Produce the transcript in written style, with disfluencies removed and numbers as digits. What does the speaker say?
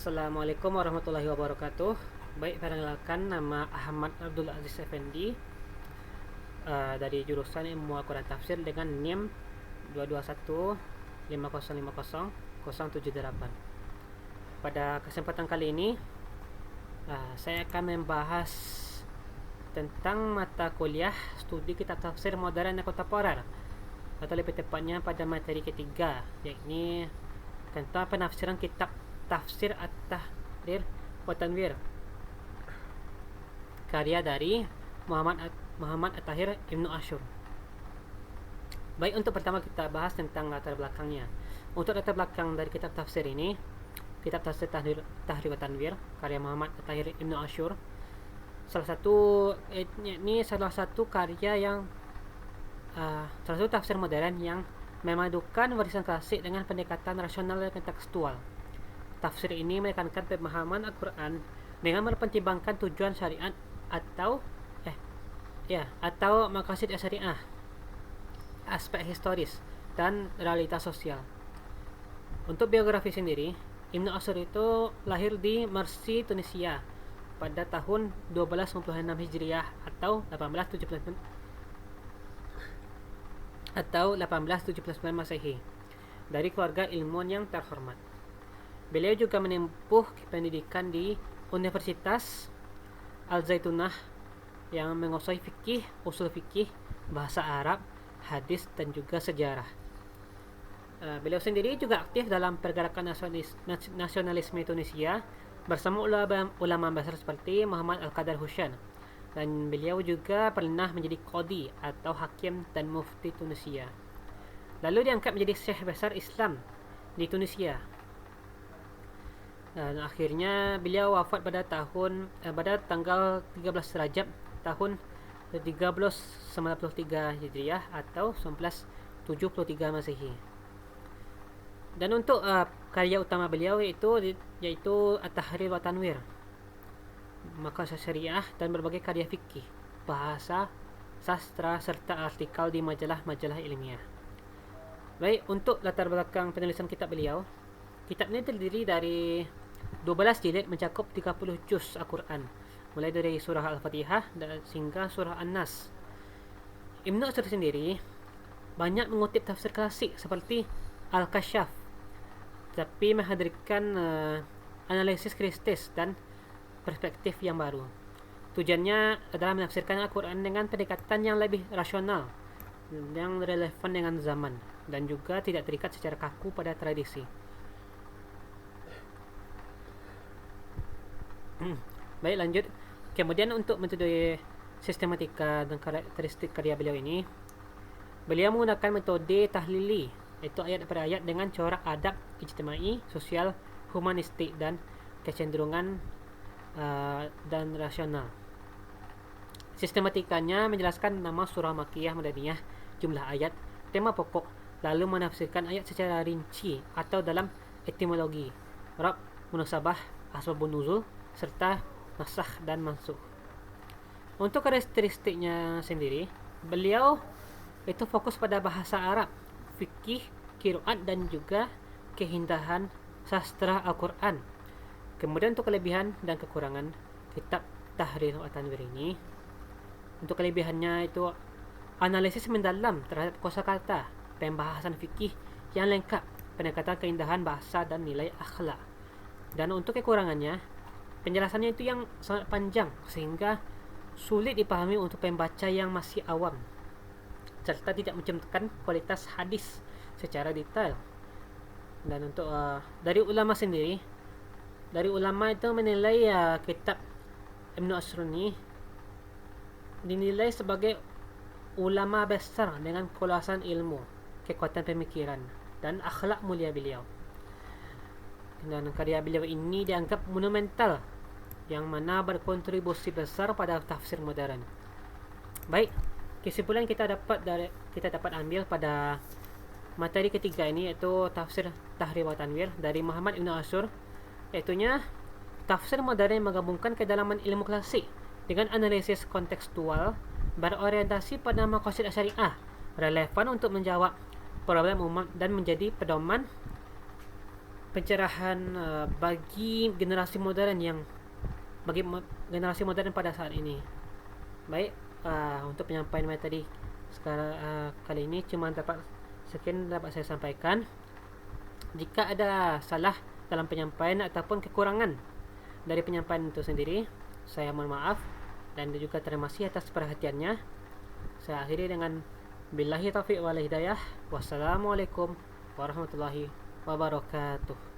Assalamualaikum warahmatullahi wabarakatuh. Baik, perkenalkan nama Ahmad Abdul Aziz Effendi, dari jurusan Ilmu Al-Quran Tafsir dengan NIM 221 5050 078. Pada kesempatan kali ini, saya akan membahas tentang mata kuliah studi kitab tafsir modern dan kontemporer, atau lebih tepatnya pada materi ketiga, yakni tentang penafsiran kitab tafsir At-Tahrir wa Tanwir, karya dari Muhammad At-Tahir Ibnu Asyur. Baik, untuk pertama kita bahas tentang latar belakangnya. Untuk latar belakang dari kitab tafsir ini, kitab tafsir Tahrir wa Tanwir karya Muhammad At-Tahir Ibnu Asyur, salah satu karya yang salah satu tafsir modern yang memadukan warisan klasik dengan pendekatan rasional dan kontekstual. Tafsir ini menekankan pemahaman Al-Quran dengan mempertimbangkan tujuan syariat atau maqasid syariah, aspek historis, dan realitas sosial. Untuk biografi sendiri, Ibnu Asyur itu lahir di Mersi, Tunisia pada tahun 1256 Hijriah atau 1879 Masehi, dari keluarga ilmuwan yang terhormat. Beliau juga menempuh pendidikan di Universitas Al-Zaitunah yang menguasai fikih, usul fikih, bahasa Arab, hadis, dan juga sejarah. Beliau sendiri juga aktif dalam pergerakan nasionalisme Tunisia bersama ulama besar seperti Muhammad Al-Qadar Husyan, dan beliau juga pernah menjadi qadi atau hakim dan mufti Tunisia. Lalu diangkat menjadi syekh besar Islam di Tunisia. Dan akhirnya beliau wafat pada tanggal 13 Rajab tahun 1393 Hijriah atau 1973 Masehi. Dan untuk karya utama beliau yaitu At-Tahrir wa Tanwir, maqasid syariah, dan berbagai karya fikih, bahasa, sastra, serta artikel di majalah-majalah ilmiah. Baik, untuk latar belakang penulisan kitab beliau, kitab ini terdiri dari 12 jilid mencakup 30 juz Al-Quran, mulai dari surah Al-Fatihah dan hingga surah An-Nas. Ibnu Asyur sendiri banyak mengutip tafsir klasik seperti Al-Kasyaf, tapi menghadirkan analisis kritis dan perspektif yang baru. Tujuannya adalah menafsirkan Al-Quran dengan pendekatan yang lebih rasional, yang relevan dengan zaman, dan juga tidak terikat secara kaku pada tradisi. Baik, lanjut. Kemudian untuk metode sistematika dan karakteristik karya beliau ini, beliau menggunakan metode tahlili, yaitu ayat per ayat dengan corak adab ijtimai, sosial, humanistik, dan kecenderungan dan rasional. Sistematikanya menjelaskan nama surah Makkiyah Madaniyah, jumlah ayat, tema pokok, lalu menafsirkan ayat secara rinci atau dalam etimologi, rab, munasabah, asbabun nuzul, serta nasakh dan mansukh. Untuk karakteristiknya sendiri, beliau itu fokus pada bahasa Arab, fikih, qiraat, dan juga keindahan sastra Al-Quran. Kemudian untuk kelebihan dan kekurangan kitab Tahrir wa Tanwir ini, untuk kelebihannya itu analisis mendalam terhadap kosakata, pembahasan fikih yang lengkap, pendekatan keindahan bahasa, dan nilai akhlak. Dan untuk kekurangannya, penjelasannya itu yang sangat panjang sehingga sulit dipahami untuk pembaca yang masih awam, serta tidak mencerminkan kualitas hadis secara detail. Dan untuk dari ulama sendiri, itu menilai kitab Ibnu Asyur ini dinilai sebagai ulama besar dengan kuluasan ilmu, kekuatan pemikiran, dan akhlak mulia beliau. Dan karya beliau ini dianggap monumental yang mana berkontribusi besar pada tafsir modern. Baik, kesimpulan kita dapat ambil pada materi ketiga ini, yaitu tafsir Tahrir wa Tanwir dari Muhammad Ibnu Asyur, yaitunya tafsir modern yang menggabungkan kedalaman ilmu klasik dengan analisis kontekstual, berorientasi pada maqasid syariah, relevan untuk menjawab problem umat, dan menjadi pedoman pencerahan bagi generasi modern pada saat ini. Baik, untuk penyampaian materi sekarang kali ini cuma sekian dapat saya sampaikan. Jika ada salah dalam penyampaian ataupun kekurangan dari penyampaian itu sendiri, saya mohon maaf dan juga terima kasih atas perhatiannya. Saya akhiri dengan billahi taufiq wal hidayah. Wassalamualaikum warahmatullahi wabarakatuh.